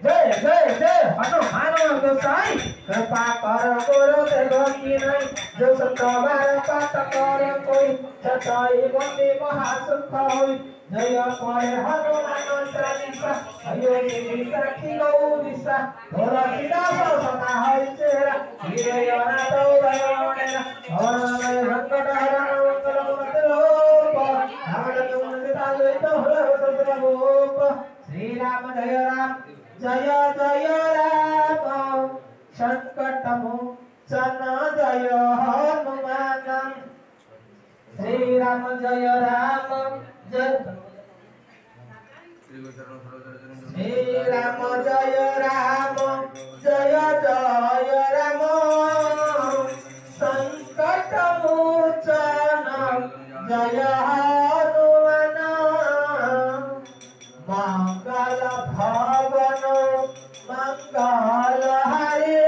जय जय जय हनुमान गोसाई कृपा कर गुरु देव की नहीं जो सतबार पाठ करे कोई सताई बंदी महासुख होई जय परे हनुमान चालीसा अयो देवी साखी गौरीसा घोर सीता सता हरि चेहरा हीरे अनाथ उदयनेना हरण संकट हरण मंगल मूर्ति रूप धामन मंदिता ललित हर रुद्र रूप श्री राम जय राम संकट मोचन जय हनुमान श्री राम जय जय श्री राम जय जय राम संकट मोचन जय हनुमान मंगल भवन मंगल हरे